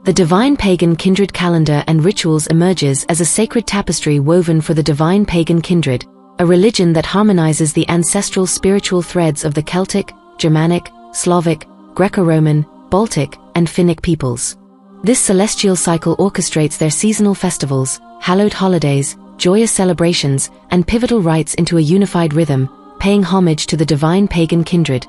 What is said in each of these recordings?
The divine pagan kindred calendar and rituals emerges as a sacred tapestry woven for the divine pagan kindred, a religion that harmonizes the ancestral spiritual threads of the Celtic, Germanic, Slavic, Greco-Roman, Baltic, and Finnic peoples. This celestial cycle orchestrates their seasonal festivals, hallowed holidays, joyous celebrations, and pivotal rites into a unified rhythm, paying homage to the divine pagan kindred.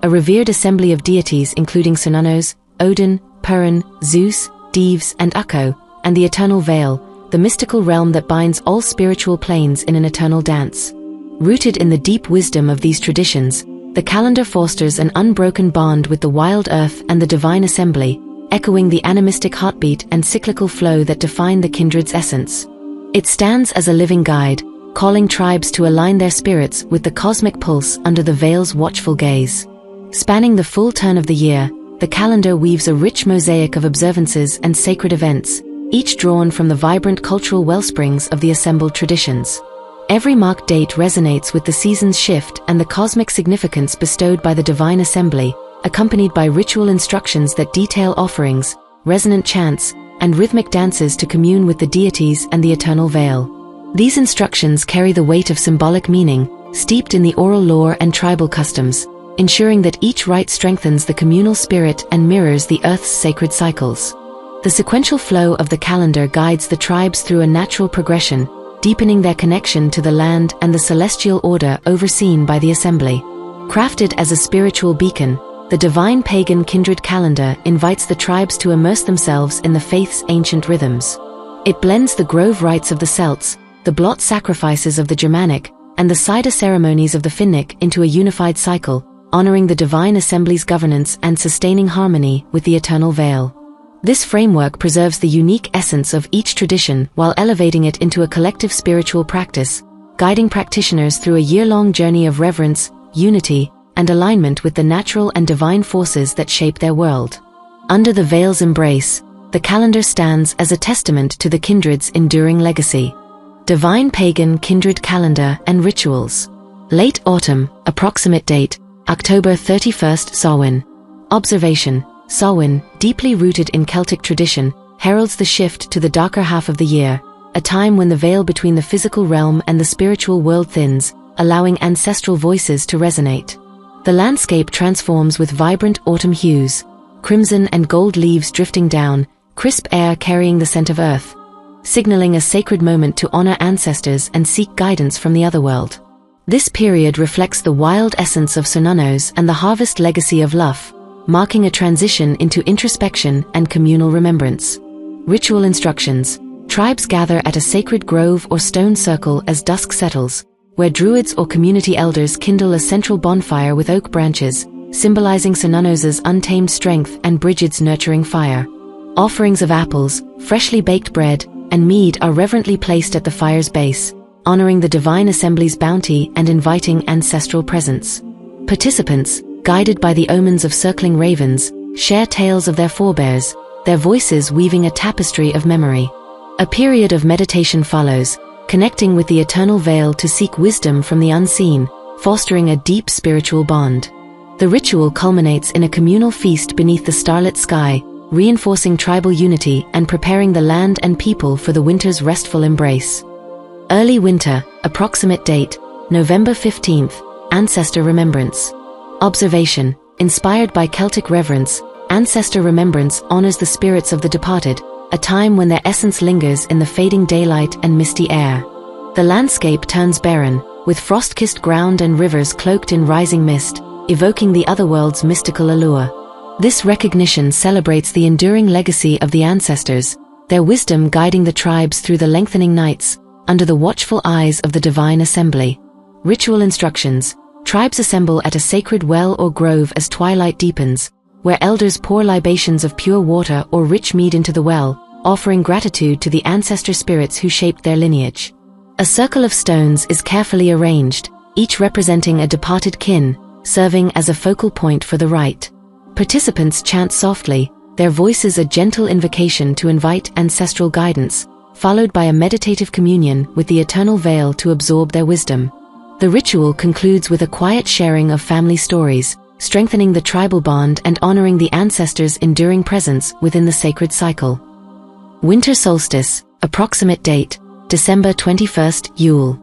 A revered assembly of deities including Cernunnos, Odin, Perun, Zeus, Dives, and Ukko, and the eternal veil, the mystical realm that binds all spiritual planes in an eternal dance. Rooted in the deep wisdom of these traditions, the calendar fosters an unbroken bond with the wild earth and the divine assembly, echoing the animistic heartbeat and cyclical flow that define the kindred's essence. It stands as a living guide, calling tribes to align their spirits with the cosmic pulse under the veil's watchful gaze. Spanning the full turn of the year, the calendar weaves a rich mosaic of observances and sacred events, each drawn from the vibrant cultural wellsprings of the assembled traditions. Every marked date resonates with the season's shift and the cosmic significance bestowed by the divine assembly, accompanied by ritual instructions that detail offerings, resonant chants, and rhythmic dances to commune with the deities and the eternal veil. These instructions carry the weight of symbolic meaning, steeped in the oral lore and tribal customs, ensuring that each rite strengthens the communal spirit and mirrors the Earth's sacred cycles. The sequential flow of the calendar guides the tribes through a natural progression, deepening their connection to the land and the celestial order overseen by the assembly. Crafted as a spiritual beacon, the divine pagan kindred calendar invites the tribes to immerse themselves in the faith's ancient rhythms. It blends the grove rites of the Celts, the blot sacrifices of the Germanic, and the cider ceremonies of the Finnic into a unified cycle, honoring the divine assembly's governance and sustaining harmony with the eternal veil. This framework preserves the unique essence of each tradition while elevating it into a collective spiritual practice, guiding practitioners through a year-long journey of reverence, unity, and alignment with the natural and divine forces that shape their world. Under the veil's embrace, the calendar stands as a testament to the kindred's enduring legacy. Divine pagan kindred calendar and rituals. Late autumn, approximate date, October 31st, Samhain. Observation: Samhain, deeply rooted in Celtic tradition, heralds the shift to the darker half of the year, a time when the veil between the physical realm and the spiritual world thins, allowing ancestral voices to resonate. The landscape transforms with vibrant autumn hues, crimson and gold leaves drifting down, crisp air carrying the scent of earth, signaling a sacred moment to honor ancestors and seek guidance from the otherworld. This period reflects the wild essence of Cernunnos and the harvest legacy of Luff, marking a transition into introspection and communal remembrance. Ritual instructions: tribes gather at a sacred grove or stone circle as dusk settles, where druids or community elders kindle a central bonfire with oak branches, symbolizing Cernunnos' untamed strength and Brigid's nurturing fire. Offerings of apples, freshly baked bread, and mead are reverently placed at the fire's base, honoring the divine assembly's bounty and inviting ancestral presence. Participants, guided by the omens of circling ravens, share tales of their forebears, their voices weaving a tapestry of memory. A period of meditation follows, connecting with the eternal veil to seek wisdom from the unseen, fostering a deep spiritual bond. The ritual culminates in a communal feast beneath the starlit sky, reinforcing tribal unity and preparing the land and people for the winter's restful embrace. Early winter, approximate date, November 15th, ancestor remembrance. Observation: inspired by Celtic reverence, ancestor remembrance honors the spirits of the departed, a time when their essence lingers in the fading daylight and misty air. The landscape turns barren, with frost-kissed ground and rivers cloaked in rising mist, evoking the otherworld's mystical allure. This recognition celebrates the enduring legacy of the ancestors, their wisdom guiding the tribes through the lengthening nights, under the watchful eyes of the divine assembly. Ritual instructions: tribes assemble at a sacred well or grove as twilight deepens, where elders pour libations of pure water or rich mead into the well, offering gratitude to the ancestor spirits who shaped their lineage. A circle of stones is carefully arranged, each representing a departed kin, serving as a focal point for the rite. Participants chant softly, their voices a gentle invocation to invite ancestral guidance, followed by a meditative communion with the eternal veil to absorb their wisdom. The ritual concludes with a quiet sharing of family stories, strengthening the tribal bond and honoring the ancestors' enduring presence within the sacred cycle. Winter solstice, approximate date, December 21st, Yule.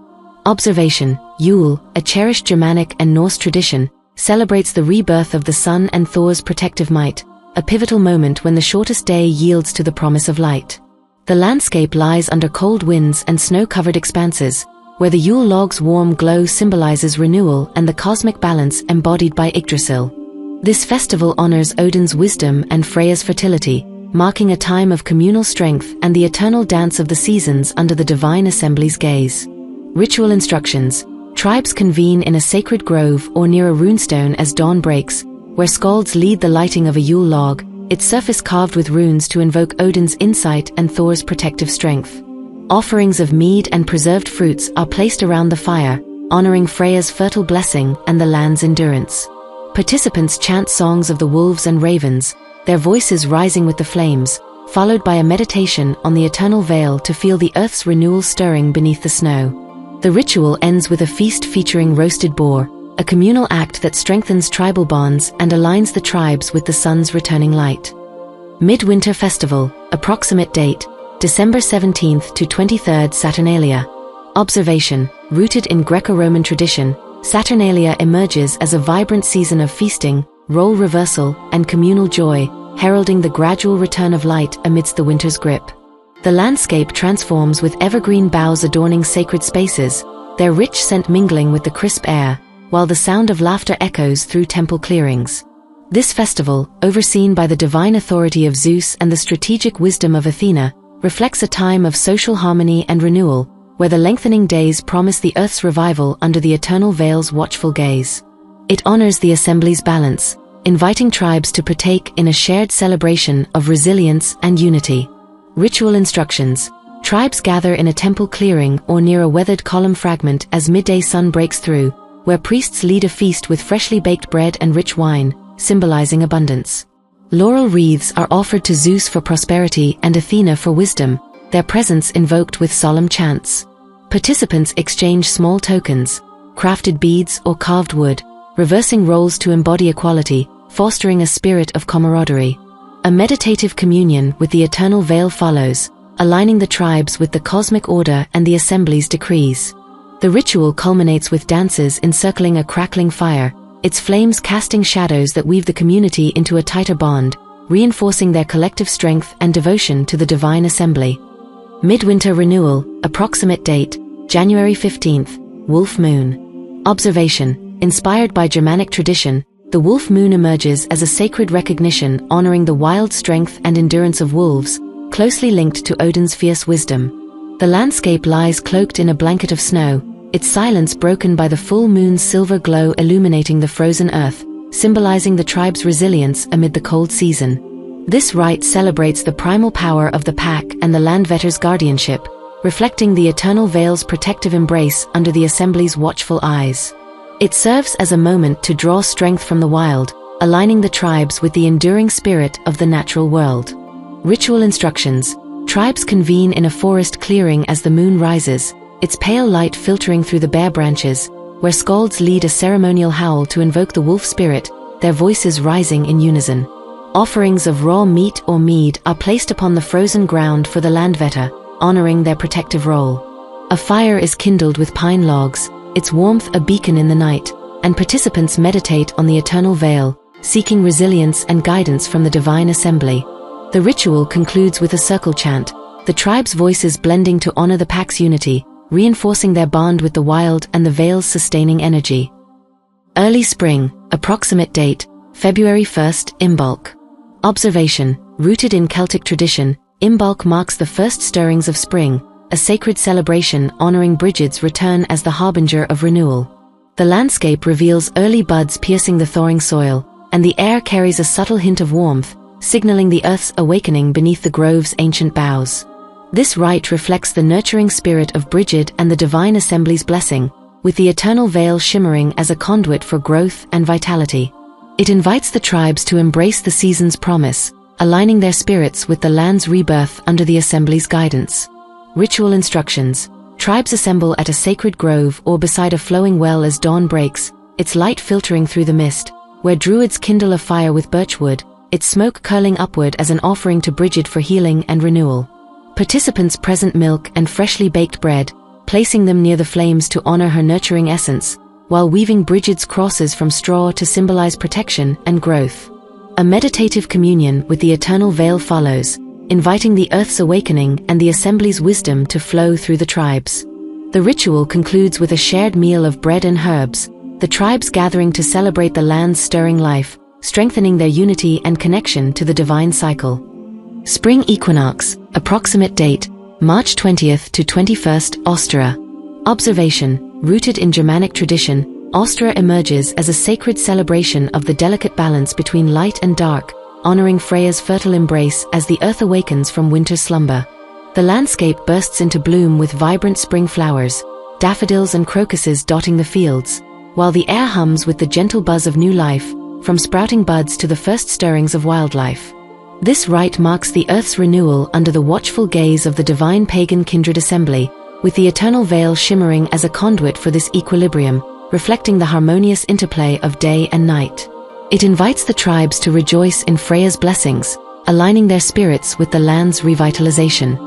Observation: Yule, a cherished Germanic and Norse tradition, celebrates the rebirth of the sun and Thor's protective might, a pivotal moment when the shortest day yields to the promise of light. The landscape lies under cold winds and snow-covered expanses, where the Yule log's warm glow symbolizes renewal and the cosmic balance embodied by Yggdrasil. This festival honors Odin's wisdom and Freya's fertility, marking a time of communal strength and the eternal dance of the seasons under the divine assembly's gaze. Ritual instructions: tribes convene in a sacred grove or near a runestone as dawn breaks, where skalds lead the lighting of a Yule log, its surface carved with runes to invoke Odin's insight and Thor's protective strength. Offerings of mead and preserved fruits are placed around the fire, honoring Freya's fertile blessing and the land's endurance. Participants chant songs of the wolves and ravens, their voices rising with the flames, followed by a meditation on the eternal veil to feel the earth's renewal stirring beneath the snow. The ritual ends with a feast featuring roasted boar, a communal act that strengthens tribal bonds and aligns the tribes with the sun's returning light. Midwinter Festival, approximate date, December 17th to 23rd, Saturnalia. Observation: rooted in Greco-Roman tradition, Saturnalia emerges as a vibrant season of feasting, role reversal, and communal joy, heralding the gradual return of light amidst the winter's grip. The landscape transforms with evergreen boughs adorning sacred spaces, their rich scent mingling with the crisp air, while the sound of laughter echoes through temple clearings. This festival, overseen by the divine authority of Zeus and the strategic wisdom of Athena, reflects a time of social harmony and renewal, where the lengthening days promise the earth's revival under the eternal veil's watchful gaze. It honors the assembly's balance, inviting tribes to partake in a shared celebration of resilience and unity. Ritual instructions: tribes gather in a temple clearing or near a weathered column fragment as midday sun breaks through, where priests lead a feast with freshly baked bread and rich wine, symbolizing abundance. Laurel wreaths are offered to Zeus for prosperity and Athena for wisdom, their presence invoked with solemn chants. Participants exchange small tokens, crafted beads or carved wood, reversing roles to embody equality, fostering a spirit of camaraderie. A meditative communion with the eternal veil follows, aligning the tribes with the cosmic order and the assembly's decrees. The ritual culminates with dances encircling a crackling fire, its flames casting shadows that weave the community into a tighter bond, reinforcing their collective strength and devotion to the divine assembly. Midwinter renewal, approximate date, January 15th, Wolf Moon. Observation: inspired by Germanic tradition, the wolf moon emerges as a sacred recognition honoring the wild strength and endurance of wolves, closely linked to Odin's fierce wisdom. The landscape lies cloaked in a blanket of snow, its silence broken by the full moon's silver glow illuminating the frozen earth, symbolizing the tribe's resilience amid the cold season. This rite celebrates the primal power of the pack and the Landvetter's guardianship, reflecting the eternal veil's protective embrace under the assembly's watchful eyes. It serves as a moment to draw strength from the wild, aligning the tribes with the enduring spirit of the natural world. Ritual instructions: tribes convene in a forest clearing as the moon rises, its pale light filtering through the bare branches, where skalds lead a ceremonial howl to invoke the wolf spirit, their voices rising in unison. Offerings of raw meat or mead are placed upon the frozen ground for the Landvetter, honoring their protective role. A fire is kindled with pine logs, its warmth a beacon in the night, and participants meditate on the eternal veil, seeking resilience and guidance from the divine assembly. The ritual concludes with a circle chant, the tribe's voices blending to honor the pack's unity, reinforcing their bond with the wild and the veil's sustaining energy. Early spring, approximate date, February 1st, Imbolc. Observation: rooted in Celtic tradition, Imbolc marks the first stirrings of spring, a sacred celebration honoring Brigid's return as the harbinger of renewal. The landscape reveals early buds piercing the thawing soil, and the air carries a subtle hint of warmth, signaling the earth's awakening beneath the grove's ancient boughs. This rite reflects the nurturing spirit of Brigid and the divine assembly's blessing, with the eternal veil shimmering as a conduit for growth and vitality. It invites the tribes to embrace the season's promise, aligning their spirits with the land's rebirth under the assembly's guidance. Ritual instructions: tribes assemble at a sacred grove or beside a flowing well as dawn breaks, its light filtering through the mist, where druids kindle a fire with birchwood, its smoke curling upward as an offering to Brigid for healing and renewal. Participants present milk and freshly baked bread, placing them near the flames to honor her nurturing essence, while weaving Brigid's crosses from straw to symbolize protection and growth. A meditative communion with the eternal veil follows, inviting the earth's awakening and the assembly's wisdom to flow through the tribes. The ritual concludes with a shared meal of bread and herbs, the tribes gathering to celebrate the land's stirring life, strengthening their unity and connection to the divine cycle. Spring equinox, approximate date, March 20th to 21st, Austria. Observation, rooted in Germanic tradition, Austria emerges as a sacred celebration of the delicate balance between light and dark, honoring Freya's fertile embrace as the earth awakens from winter's slumber. The landscape bursts into bloom with vibrant spring flowers, daffodils and crocuses dotting the fields, while the air hums with the gentle buzz of new life, from sprouting buds to the first stirrings of wildlife. This rite marks the earth's renewal under the watchful gaze of the divine Pagan Kindred assembly, with the eternal veil shimmering as a conduit for this equilibrium, reflecting the harmonious interplay of day and night. It invites the tribes to rejoice in Freya's blessings, aligning their spirits with the land's revitalization.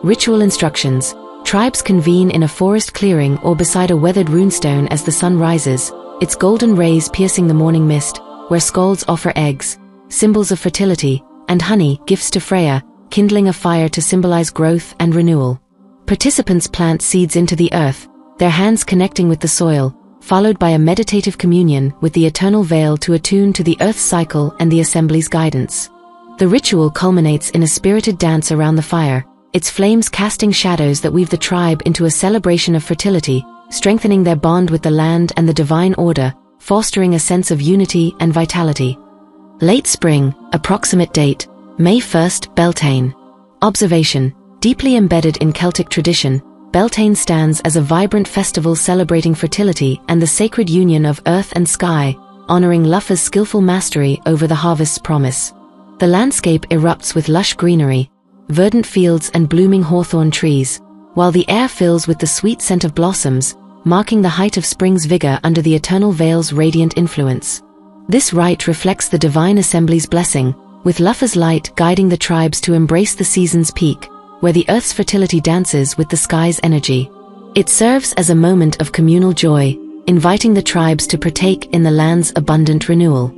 Ritual instructions. Tribes convene in a forest clearing or beside a weathered runestone as the sun rises, its golden rays piercing the morning mist, where skalds offer eggs, symbols of fertility, and honey, gifts to Freya, kindling a fire to symbolize growth and renewal. Participants plant seeds into the earth, their hands connecting with the soil, followed by a meditative communion with the eternal veil to attune to the earth's cycle and the assembly's guidance. The ritual culminates in a spirited dance around the fire, its flames casting shadows that weave the tribe into a celebration of fertility, strengthening their bond with the land and the divine order, fostering a sense of unity and vitality. Late spring, approximate date, May 1st, Beltane. Observation, deeply embedded in Celtic tradition, Beltane stands as a vibrant festival celebrating fertility and the sacred union of earth and sky, honoring Lufa's skillful mastery over the harvest's promise. The landscape erupts with lush greenery, verdant fields and blooming hawthorn trees, while the air fills with the sweet scent of blossoms, marking the height of spring's vigor under the eternal veil's radiant influence. This rite reflects the divine assembly's blessing, with Lufa's light guiding the tribes to embrace the season's peak, where the earth's fertility dances with the sky's energy. It serves as a moment of communal joy, inviting the tribes to partake in the land's abundant renewal.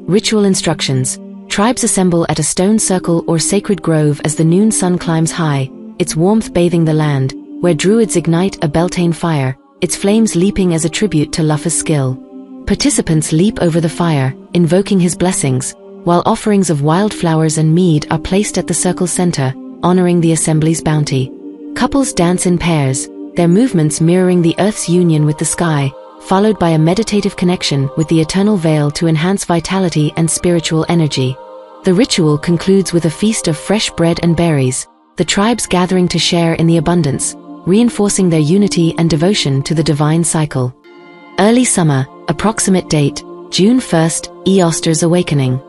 Ritual instructions. Tribes assemble at a stone circle or sacred grove as the noon sun climbs high, its warmth bathing the land, where druids ignite a Beltane fire, its flames leaping as a tribute to Lufa's skill. Participants leap over the fire, invoking his blessings, while offerings of wildflowers and mead are placed at the circle's center, honoring the assembly's bounty. Couples dance in pairs, their movements mirroring the earth's union with the sky, followed by a meditative connection with the eternal veil to enhance vitality and spiritual energy. The ritual concludes with a feast of fresh bread and berries, the tribes gathering to share in the abundance, reinforcing their unity and devotion to the divine cycle. Early summer, approximate date, June 1st, Eostur's awakening.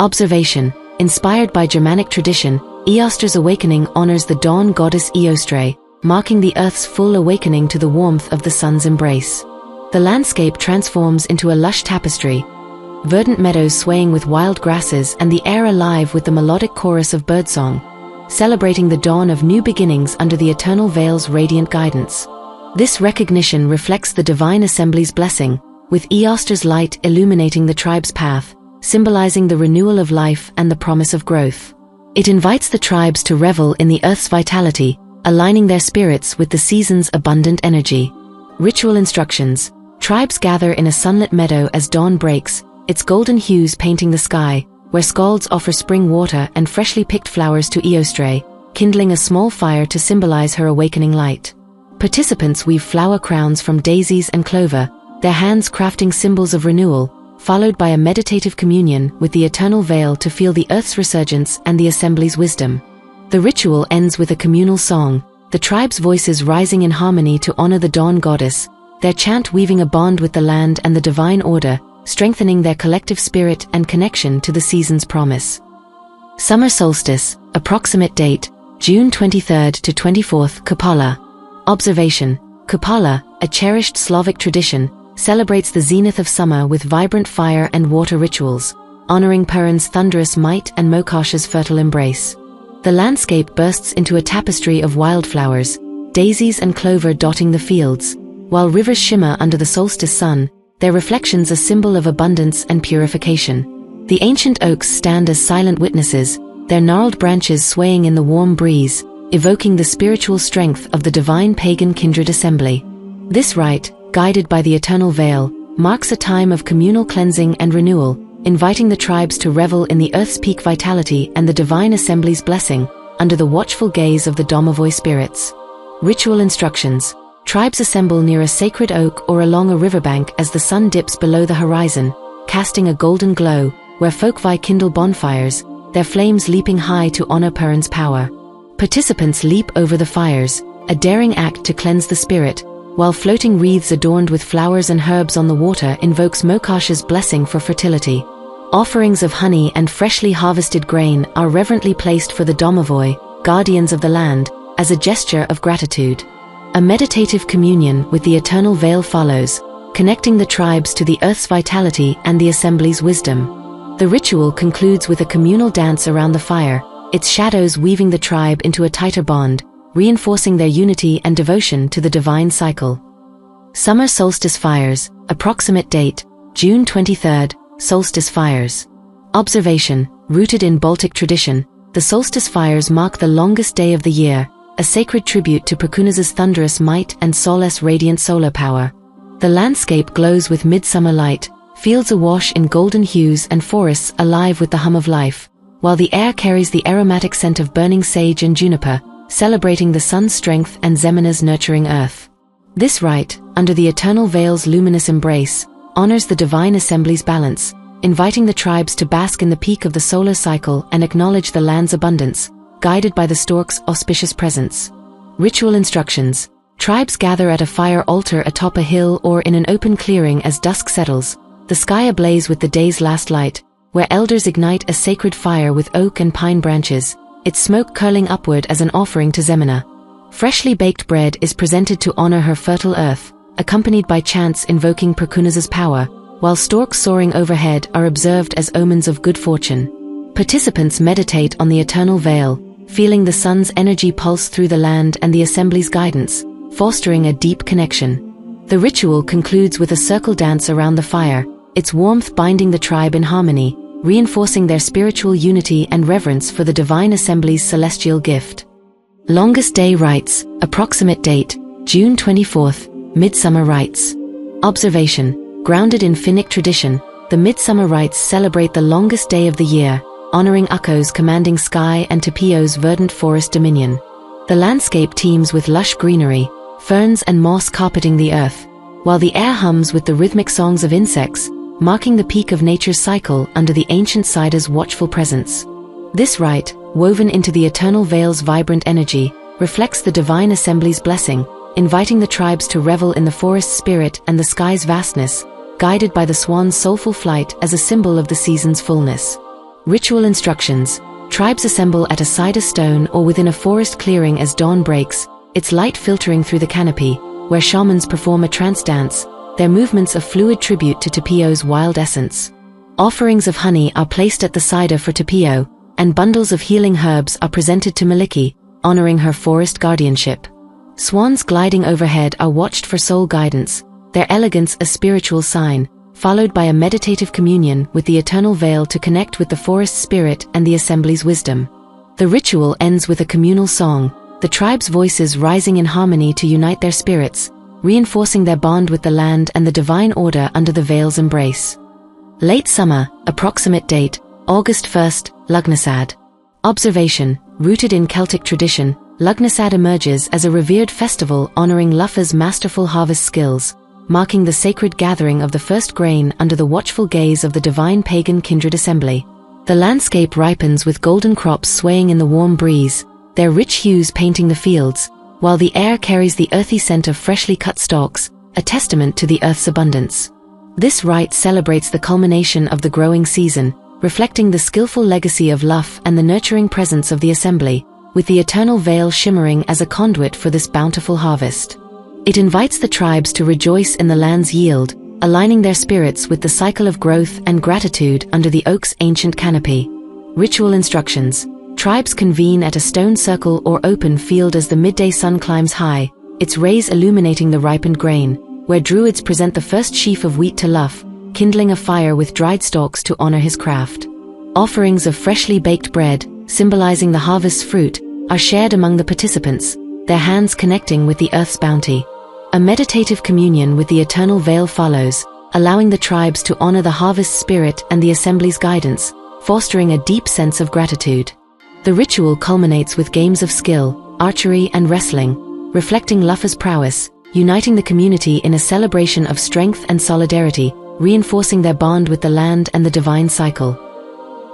Observation, inspired by Germanic tradition, Eostur's awakening honors the dawn goddess Eostre, marking the earth's full awakening to the warmth of the sun's embrace. The landscape transforms into a lush tapestry, verdant meadows swaying with wild grasses and the air alive with the melodic chorus of birdsong, celebrating the dawn of new beginnings under the eternal veil's radiant guidance. This recognition reflects the divine assembly's blessing, with Eostur's light illuminating the tribe's path, symbolizing the renewal of life and the promise of growth. It invites the tribes to revel in the earth's vitality, aligning their spirits with the season's abundant energy. Ritual instructions. Tribes gather in a sunlit meadow as dawn breaks, its golden hues painting the sky, where skalds offer spring water and freshly picked flowers to Eostre, kindling a small fire to symbolize her awakening light. Participants weave flower crowns from daisies and clover, their hands crafting symbols of renewal, followed by a meditative communion with the eternal veil to feel the earth's resurgence and the assembly's wisdom. The ritual ends with a communal song, the tribe's voices rising in harmony to honor the dawn goddess, their chant weaving a bond with the land and the divine order, strengthening their collective spirit and connection to the season's promise. Summer solstice, approximate date, June 23rd to 24th, Kupala. Observation, Kupala, a cherished Slavic tradition, celebrates the zenith of summer with vibrant fire and water rituals, honoring Perun's thunderous might and Mokasha's fertile embrace. The landscape bursts into a tapestry of wildflowers, daisies and clover dotting the fields, while rivers shimmer under the solstice sun, their reflections a symbol of abundance and purification. The ancient oaks stand as silent witnesses, their gnarled branches swaying in the warm breeze, evoking the spiritual strength of the divine Pagan Kindred assembly. This rite, guided by the eternal veil, marks a time of communal cleansing and renewal, inviting the tribes to revel in the earth's peak vitality and the divine assembly's blessing, under the watchful gaze of the Domovoy spirits. Ritual instructions. Tribes assemble near a sacred oak or along a riverbank as the sun dips below the horizon, casting a golden glow, where folkvi kindle bonfires, their flames leaping high to honor Perun's power. Participants leap over the fires, a daring act to cleanse the spirit, while floating wreaths adorned with flowers and herbs on the water invokes Mokasha's blessing for fertility. Offerings of honey and freshly harvested grain are reverently placed for the Domovoy, guardians of the land, as a gesture of gratitude. A meditative communion with the eternal veil follows, connecting the tribes to the earth's vitality and the assembly's wisdom. The ritual concludes with a communal dance around the fire, its shadows weaving the tribe into a tighter bond, reinforcing their unity and devotion to the divine cycle. Summer solstice fires. Approximate date, June 23rd, solstice fires. Observation. Rooted in Baltic tradition, the solstice fires mark the longest day of the year, a sacred tribute to Perkunaz's thunderous might and Sol's radiant solar power. The landscape glows with midsummer light, fields awash in golden hues and forests alive with the hum of life, while the air carries the aromatic scent of burning sage and juniper, celebrating the sun's strength and Zemina's nurturing earth. This rite, under the eternal veil's luminous embrace, honors the divine assembly's balance, inviting the tribes to bask in the peak of the solar cycle and acknowledge the land's abundance, guided by the stork's auspicious presence. Ritual instructions. Tribes gather at a fire altar atop a hill or in an open clearing as dusk settles, the sky ablaze with the day's last light, where elders ignite a sacred fire with oak and pine branches, its smoke curling upward as an offering to Zemina. Freshly baked bread is presented to honor her fertile earth, accompanied by chants invoking Perkunaz's power, while storks soaring overhead are observed as omens of good fortune. Participants meditate on the eternal veil, feeling the sun's energy pulse through the land and the assembly's guidance, fostering a deep connection. The ritual concludes with a circle dance around the fire, its warmth binding the tribe in harmony, reinforcing their spiritual unity and reverence for the divine assembly's celestial gift. Longest day rites. Approximate date, June 24th, Midsummer rites. Observation. Grounded in Finnic tradition, the Midsummer rites celebrate the longest day of the year, honoring Ukko's commanding sky and Tapio's verdant forest dominion. The landscape teems with lush greenery, ferns and moss carpeting the earth, while the air hums with the rhythmic songs of insects, marking the peak of nature's cycle under the ancient Sida's watchful presence. This rite, woven into the eternal veil's vibrant energy, reflects the divine assembly's blessing, inviting the tribes to revel in the forest's spirit and the sky's vastness, guided by the swan's soulful flight as a symbol of the season's fullness. Ritual instructions. Tribes assemble at a Sida stone or within a forest clearing as dawn breaks, its light filtering through the canopy, where shamans perform a trance dance, their movements a fluid tribute to Tapio's wild essence. Offerings of honey are placed at the Sida for Tapio, and bundles of healing herbs are presented to Maliki, honoring her forest guardianship. Swans gliding overhead are watched for soul guidance, their elegance a spiritual sign, followed by a meditative communion with the eternal veil to connect with the forest spirit and the assembly's wisdom. The ritual ends with a communal song, the tribe's voices rising in harmony to unite their spirits, reinforcing their bond with the land and the divine order under the veil's embrace. Late summer. Approximate date, August 1st, Lugnasad. Observation. Rooted in Celtic tradition, Lugnasad emerges as a revered festival honoring Luffa's masterful harvest skills, marking the sacred gathering of the first grain under the watchful gaze of the divine Pagan Kindred assembly. The landscape ripens with golden crops swaying in the warm breeze, their rich hues painting the fields, while the air carries the earthy scent of freshly cut stalks, a testament to the earth's abundance. This rite celebrates the culmination of the growing season, reflecting the skillful legacy of Luff and the nurturing presence of the assembly, with the eternal veil shimmering as a conduit for this bountiful harvest. It invites the tribes to rejoice in the land's yield, aligning their spirits with the cycle of growth and gratitude under the oak's ancient canopy. Ritual instructions. Tribes convene at a stone circle or open field as the midday sun climbs high, its rays illuminating the ripened grain, where druids present the first sheaf of wheat to Luff, kindling a fire with dried stalks to honor his craft. Offerings of freshly baked bread, symbolizing the harvest's fruit, are shared among the participants, their hands connecting with the earth's bounty. A meditative communion with the eternal veil follows, allowing the tribes to honor the harvest spirit and the assembly's guidance, fostering a deep sense of gratitude. The ritual culminates with games of skill, archery and wrestling, reflecting Luffa's prowess, uniting the community in a celebration of strength and solidarity, reinforcing their bond with the land and the divine cycle.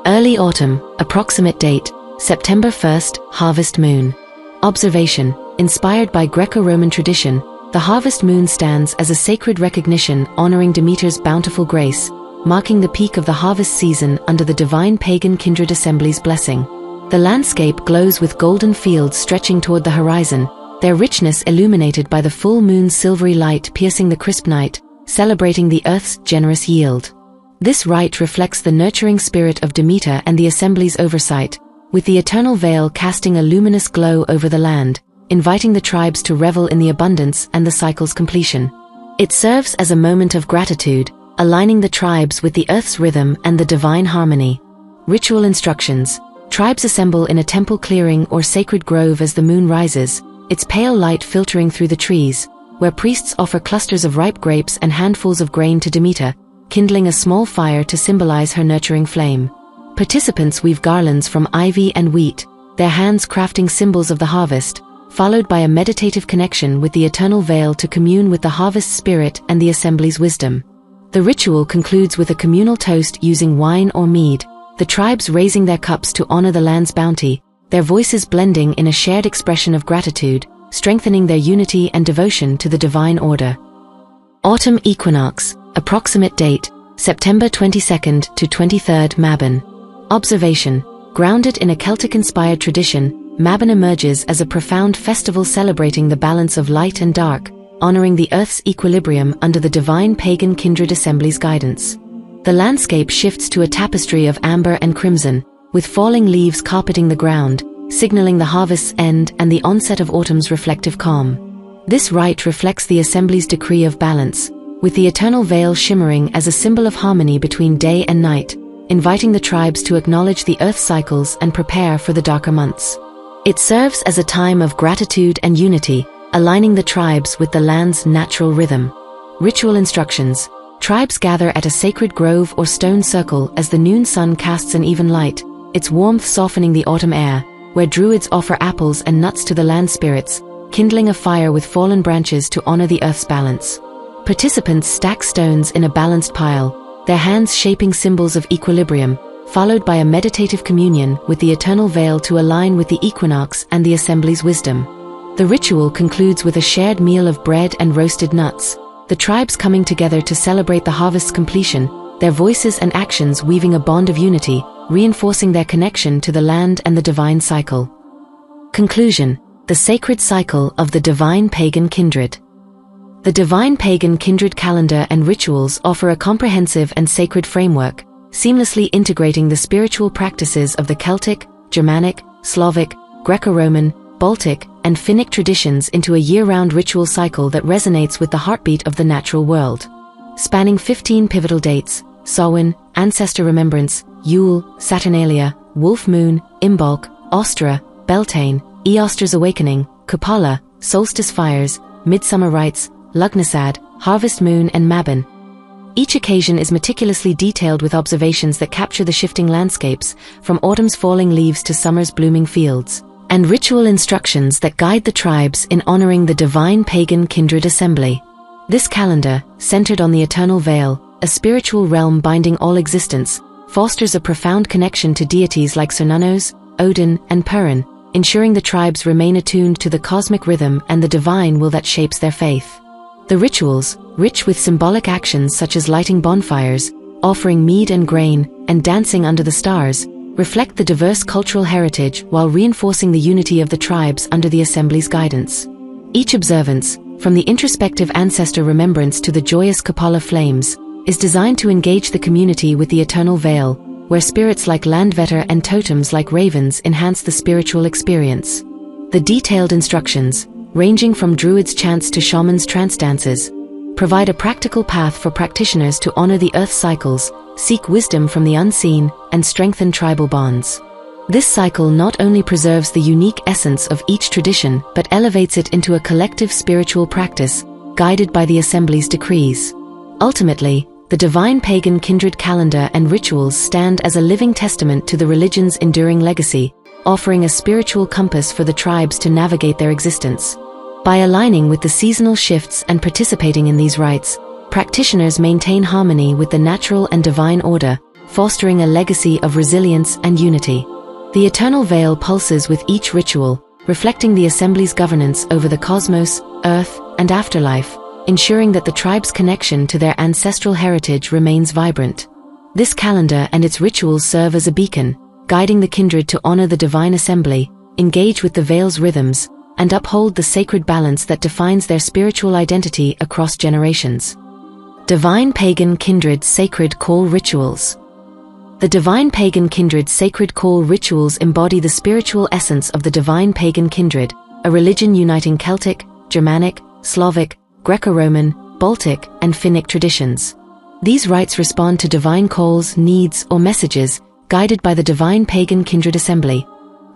Early autumn, approximate date, September 1st, harvest moon. Observation. Inspired by Greco-Roman tradition, the harvest moon stands as a sacred recognition honoring Demeter's bountiful grace, marking the peak of the harvest season under the divine Pagan Kindred assembly's blessing. The landscape glows with golden fields stretching toward the horizon, their richness illuminated by the full moon's silvery light piercing the crisp night, celebrating the earth's generous yield. This rite reflects the nurturing spirit of Demeter and the assembly's oversight, with the eternal veil casting a luminous glow over the land, inviting the tribes to revel in the abundance and the cycle's completion. It serves as a moment of gratitude, aligning the tribes with the earth's rhythm and the divine harmony. Ritual instructions. Tribes assemble in a temple clearing or sacred grove as the moon rises, its pale light filtering through the trees, where priests offer clusters of ripe grapes and handfuls of grain to Demeter, kindling a small fire to symbolize her nurturing flame. Participants weave garlands from ivy and wheat, their hands crafting symbols of the harvest, followed by a meditative connection with the eternal veil to commune with the harvest spirit and the assembly's wisdom. The ritual concludes with a communal toast using wine or mead, the tribes raising their cups to honor the land's bounty, their voices blending in a shared expression of gratitude, strengthening their unity and devotion to the divine order. Autumn equinox, approximate date, September 22nd to 23rd Mabon. Observation. Grounded in a Celtic-inspired tradition, Mabon emerges as a profound festival celebrating the balance of light and dark, honoring the earth's equilibrium under the divine Pagan Kindred assembly's guidance. The landscape shifts to a tapestry of amber and crimson, with falling leaves carpeting the ground, signaling the harvest's end and the onset of autumn's reflective calm. This rite reflects the assembly's decree of balance, with the eternal veil shimmering as a symbol of harmony between day and night, inviting the tribes to acknowledge the earth's cycles and prepare for the darker months. It serves as a time of gratitude and unity, aligning the tribes with the land's natural rhythm. Ritual instructions. Tribes gather at a sacred grove or stone circle as the noon sun casts an even light, its warmth softening the autumn air, where druids offer apples and nuts to the land spirits, kindling a fire with fallen branches to honor the earth's balance. Participants stack stones in a balanced pile, their hands shaping symbols of equilibrium, followed by a meditative communion with the eternal veil to align with the equinox and the assembly's wisdom. The ritual concludes with a shared meal of bread and roasted nuts, the tribes coming together to celebrate the harvest's completion, their voices and actions weaving a bond of unity, reinforcing their connection to the land and the divine cycle. Conclusion. The sacred cycle of the divine Pagan Kindred. The divine Pagan Kindred calendar and rituals offer a comprehensive and sacred framework, seamlessly integrating the spiritual practices of the Celtic, Germanic, Slavic, Greco-Roman, Baltic, and Finnic traditions into a year-round ritual cycle that resonates with the heartbeat of the natural world. Spanning 15 pivotal dates, Samhain, Ancestor Remembrance, Yule, Saturnalia, Wolf Moon, Imbolc, Ostra, Beltane, Eoster's Awakening, Kupala, Solstice Fires, Midsummer Rites, Lugnasad, Harvest Moon and Mabon. Each occasion is meticulously detailed with observations that capture the shifting landscapes, from autumn's falling leaves to summer's blooming fields, and ritual instructions that guide the tribes in honoring the divine Pagan Kindred assembly. This calendar, centered on the eternal veil, a spiritual realm binding all existence, fosters a profound connection to deities like Cernunnos, Odin, and Perun, ensuring the tribes remain attuned to the cosmic rhythm and the divine will that shapes their faith. The rituals, rich with symbolic actions such as lighting bonfires, offering mead and grain, and dancing under the stars, reflect the diverse cultural heritage while reinforcing the unity of the tribes under the assembly's guidance. Each observance, from the introspective ancestor remembrance to the joyous Kapala flames, is designed to engage the community with the eternal veil, where spirits like Landvetter and totems like ravens enhance the spiritual experience. The detailed instructions, ranging from druids' chants to shamans' trance dances, provide a practical path for practitioners to honor the earth's cycles, seek wisdom from the unseen, and strengthen tribal bonds. This cycle not only preserves the unique essence of each tradition but elevates it into a collective spiritual practice, guided by the assembly's decrees. Ultimately, the divine pagan kindred calendar and rituals stand as a living testament to the religion's enduring legacy, offering a spiritual compass for the tribes to navigate their existence. By aligning with the seasonal shifts and participating in these rites, practitioners maintain harmony with the natural and divine order, fostering a legacy of resilience and unity. The eternal veil pulses with each ritual, reflecting the assembly's governance over the cosmos, earth, and afterlife, ensuring that the tribe's connection to their ancestral heritage remains vibrant. This calendar and its rituals serve as a beacon, guiding the kindred to honor the divine assembly, engage with the veil's rhythms, and uphold the sacred balance that defines their spiritual identity across generations. Divine Pagan Kindred Sacred Call Rituals. The Divine Pagan Kindred Sacred Call Rituals embody the spiritual essence of the Divine Pagan Kindred, a religion uniting Celtic, Germanic, Slavic, Greco-Roman, Baltic, and Finnic traditions. These rites respond to divine calls, needs, or messages, guided by the Divine Pagan Kindred Assembly.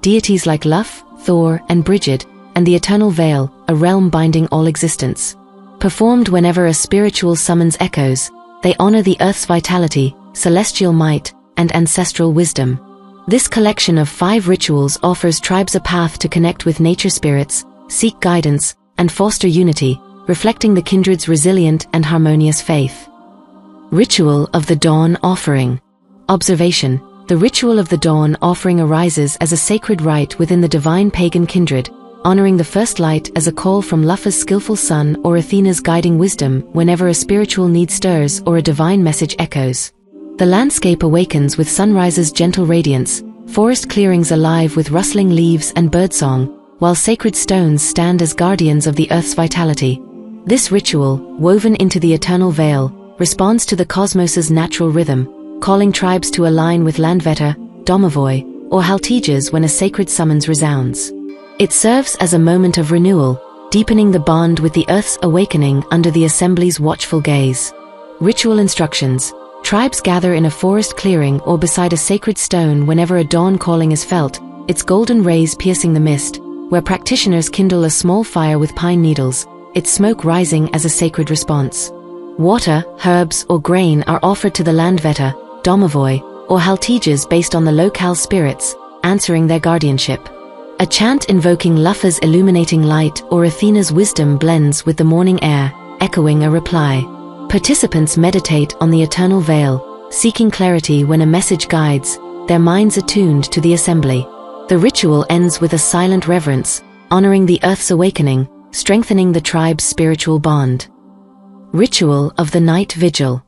Deities like Lugh, Thor, and Brigid, and the Eternal Veil, a realm binding all existence. Performed whenever a spiritual summons echoes, they honor the earth's vitality, celestial might, and ancestral wisdom. This collection of 5 rituals offers tribes a path to connect with nature spirits, seek guidance, and foster unity, reflecting the kindred's resilient and harmonious faith. Ritual of the Dawn Offering. Observation. The Ritual of the Dawn Offering arises as a sacred rite within the Divine Pagan Kindred, honoring the first light as a call from Lugh's skillful son or Athena's guiding wisdom whenever a spiritual need stirs or a divine message echoes. The landscape awakens with sunrise's gentle radiance, forest clearings alive with rustling leaves and birdsong, while sacred stones stand as guardians of the earth's vitality. This ritual, woven into the eternal veil, responds to the cosmos's natural rhythm, calling tribes to align with Landvetter, Domovoy, or Haltijas when a sacred summons resounds. It serves as a moment of renewal, deepening the bond with the earth's awakening under the assembly's watchful gaze. Ritual instructions. Tribes gather in a forest clearing or beside a sacred stone whenever a dawn calling is felt, its golden rays piercing the mist, where practitioners kindle a small fire with pine needles, its smoke rising as a sacred response. Water, herbs, or grain are offered to the Landvetter, Domovoy, or Haltijas based on the locale spirits, answering their guardianship. A chant invoking Lugh's illuminating light or Athena's wisdom blends with the morning air, echoing a reply. Participants meditate on the eternal veil, seeking clarity when a message guides, their minds attuned to the assembly. The ritual ends with a silent reverence, honoring the earth's awakening, strengthening the tribe's spiritual bond. Ritual of the Night Vigil.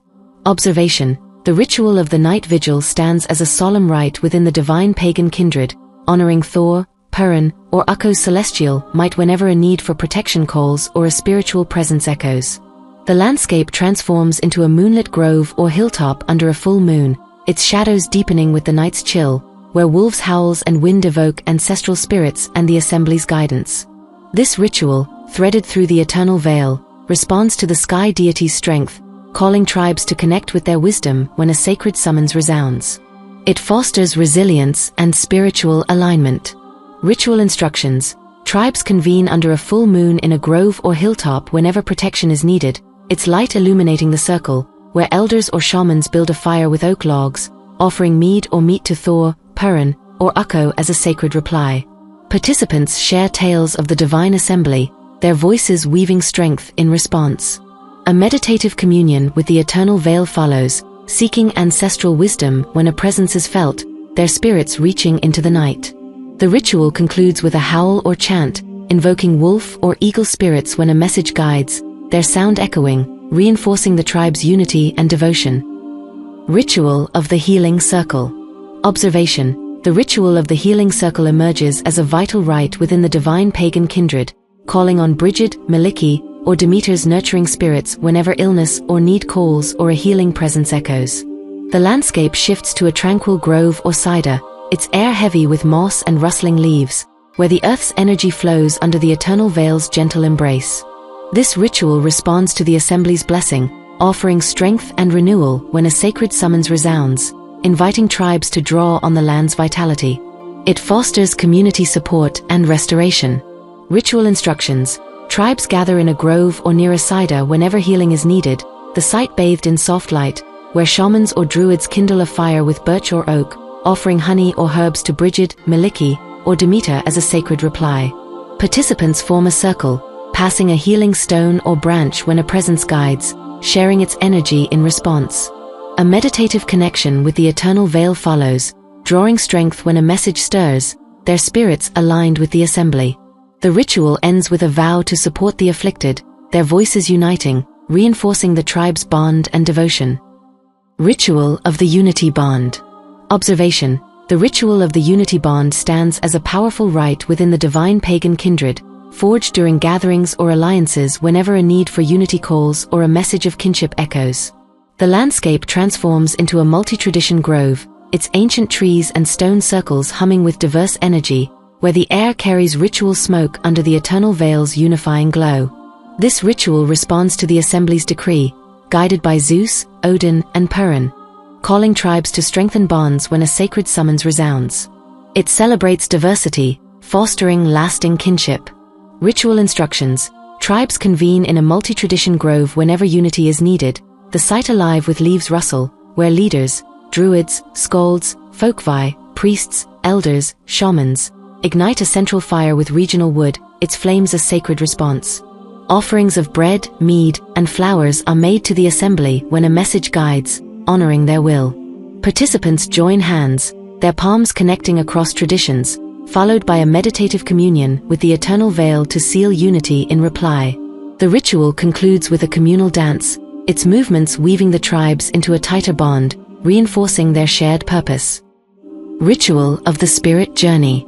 Observation. The Ritual of the Night Vigil stands as a solemn rite within the Divine Pagan Kindred, honoring Thor, Perun, or Ukko's celestial might whenever a need for protection calls or a spiritual presence echoes. The landscape transforms into a moonlit grove or hilltop under a full moon, its shadows deepening with the night's chill, where wolves' howls and wind evoke ancestral spirits and the assembly's guidance. This ritual, threaded through the eternal veil, responds to the sky deity's strength, calling tribes to connect with their wisdom when a sacred summons resounds. It fosters resilience and spiritual alignment. Ritual instructions. Tribes convene under a full moon in a grove or hilltop whenever protection is needed, its light illuminating the circle, where elders or shamans build a fire with oak logs, offering mead or meat to Thor, Perun, or Ukko as a sacred reply. Participants share tales of the divine assembly, their voices weaving strength in response. A meditative communion with the eternal veil follows, seeking ancestral wisdom when a presence is felt, their spirits reaching into the night. The ritual concludes with a howl or chant, invoking wolf or eagle spirits when a message guides, their sound echoing, reinforcing the tribe's unity and devotion. Ritual of the Healing Circle. Observation. The Ritual of the Healing Circle emerges as a vital rite within the Divine Pagan Kindred, calling on Brigid, Maliki, or Demeter's nurturing spirits whenever illness or need calls or a healing presence echoes. The landscape shifts to a tranquil grove or cider, its air heavy with moss and rustling leaves, where the earth's energy flows under the eternal veil's gentle embrace. This ritual responds to the assembly's blessing, offering strength and renewal when a sacred summons resounds, inviting tribes to draw on the land's vitality. It fosters community support and restoration. Ritual instructions. Tribes gather in a grove or near a cider whenever healing is needed, the site bathed in soft light, where shamans or druids kindle a fire with birch or oak, offering honey or herbs to Brigid, Maliki, or Demeter as a sacred reply. Participants form a circle, passing a healing stone or branch when a presence guides, sharing its energy in response. A meditative connection with the eternal veil follows, drawing strength when a message stirs, their spirits aligned with the assembly. The ritual ends with a vow to support the afflicted, their voices uniting, reinforcing the tribe's bond and devotion. Ritual of the Unity Bond. Observation. The ritual of the Unity Bond stands as a powerful rite within the divine pagan kindred, forged during gatherings or alliances whenever a need for unity calls or a message of kinship echoes. The landscape transforms into a multi-tradition grove, its ancient trees and stone circles humming with diverse energy, where the air carries ritual smoke under the eternal veil's unifying glow. This ritual responds to the assembly's decree, guided by Zeus, Odin, and Perun, calling tribes to strengthen bonds when a sacred summons resounds. It celebrates diversity, fostering lasting kinship. Ritual instructions. Tribes convene in a multi-tradition grove whenever unity is needed, the site alive with leaves rustle, where leaders, druids, skalds, folkvi, priests, elders, shamans, ignite a central fire with regional wood, its flames a sacred response. Offerings of bread, mead, and flowers are made to the assembly when a message guides, honoring their will. Participants join hands, their palms connecting across traditions, followed by a meditative communion with the eternal veil to seal unity in reply. The ritual concludes with a communal dance, its movements weaving the tribes into a tighter bond, reinforcing their shared purpose. Ritual of the Spirit Journey.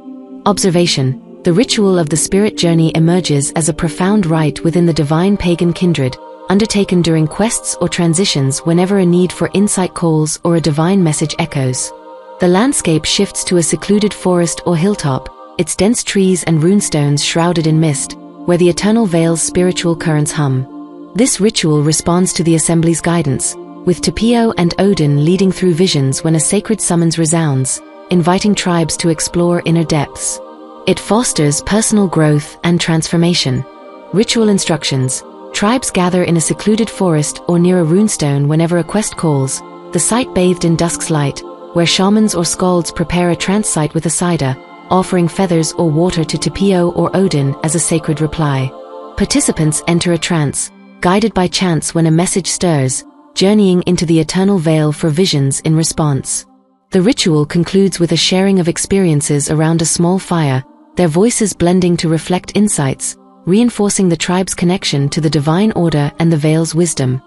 Observation. The ritual of the spirit journey emerges as a profound rite within the divine pagan kindred, undertaken during quests or transitions whenever a need for insight calls or a divine message echoes. The landscape shifts to a secluded forest or hilltop, its dense trees and runestones shrouded in mist, where the eternal veil's spiritual currents hum. This ritual responds to the assembly's guidance, with Tapio and Odin leading through visions when a sacred summons resounds, inviting tribes to explore inner depths. It fosters personal growth and transformation. Ritual instructions. Tribes gather in a secluded forest or near a runestone whenever a quest calls, the site bathed in dusk's light, where shamans or skalds prepare a trance site with a cider, offering feathers or water to Tapio or Odin as a sacred reply. Participants enter a trance, guided by chants when a message stirs, journeying into the eternal veil for visions in response. The ritual concludes with a sharing of experiences around a small fire, their voices blending to reflect insights, reinforcing the tribe's connection to the divine order and the veil's wisdom.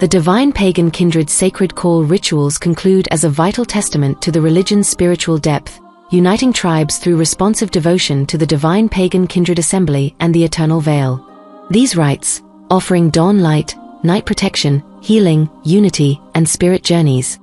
The divine pagan kindred sacred call rituals conclude as a vital testament to the religion's spiritual depth, uniting tribes through responsive devotion to the divine pagan kindred assembly and the eternal veil. These rites, offering dawn light, night protection, healing, unity, and spirit journeys,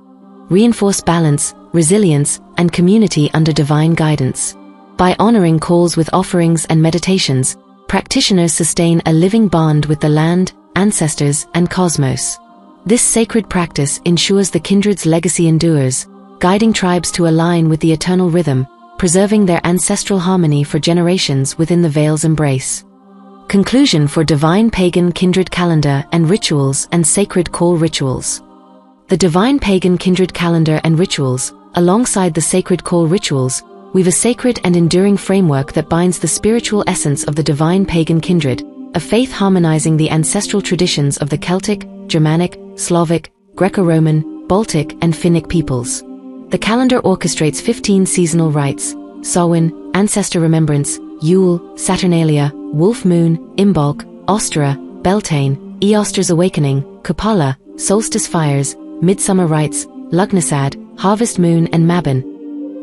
reinforce balance, resilience, and community under divine guidance. By honoring calls with offerings and meditations, practitioners sustain a living bond with the land, ancestors, and cosmos. This sacred practice ensures the kindred's legacy endures, guiding tribes to align with the eternal rhythm, preserving their ancestral harmony for generations within the veil's embrace. Conclusion for divine pagan kindred calendar and rituals and sacred call rituals. The divine pagan kindred calendar and rituals, alongside the sacred call rituals, weave a sacred and enduring framework that binds the spiritual essence of the divine pagan kindred, a faith harmonizing the ancestral traditions of the Celtic, Germanic, Slavic, Greco-Roman, Baltic, and Finnic peoples. The calendar orchestrates 15 seasonal rites: Samhain, Ancestor Remembrance, Yule, Saturnalia, Wolf Moon, Imbolc, Ostara, Beltane, Eostar's Awakening, Kapala, Solstice Fires, Midsummer Rites, Lugnasad, Harvest Moon, and Mabon.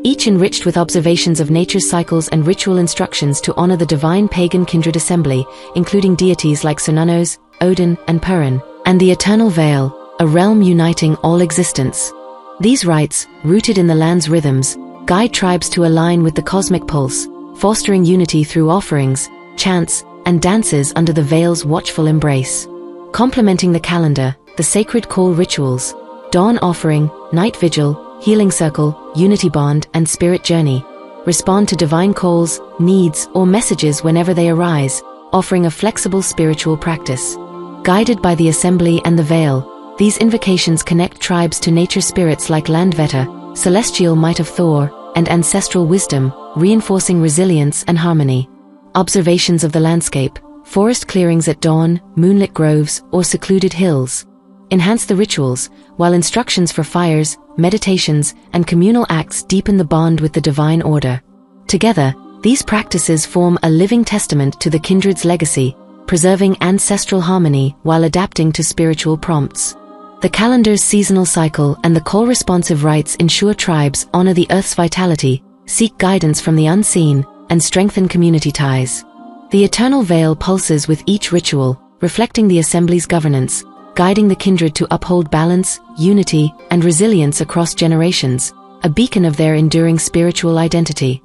each enriched with observations of nature's cycles and ritual instructions to honor the divine pagan kindred assembly, including deities like Cernunnos, Odin, and Perun, and the eternal veil, a realm uniting all existence. These rites, rooted in the land's rhythms, guide tribes to align with the cosmic pulse, fostering unity through offerings, chants, and dances under the veil's watchful embrace. Complementing the calendar, the sacred call rituals, dawn offering, night vigil, healing circle, unity bond, and spirit journey, respond to divine calls, needs, or messages whenever they arise, offering a flexible spiritual practice. Guided by the assembly and the veil, these invocations connect tribes to nature spirits like Landvetter, celestial might of Thor, and ancestral wisdom, reinforcing resilience and harmony. Observations of the landscape, forest clearings at dawn, moonlit groves, or secluded hills, enhance the rituals, while instructions for fires, meditations, and communal acts deepen the bond with the divine order. Together, these practices form a living testament to the kindred's legacy, preserving ancestral harmony while adapting to spiritual prompts. The calendar's seasonal cycle and the call-responsive rites ensure tribes honor the Earth's vitality, seek guidance from the unseen, and strengthen community ties. The eternal veil pulses with each ritual, reflecting the assembly's governance, guiding the kindred to uphold balance, unity, and resilience across generations, a beacon of their enduring spiritual identity.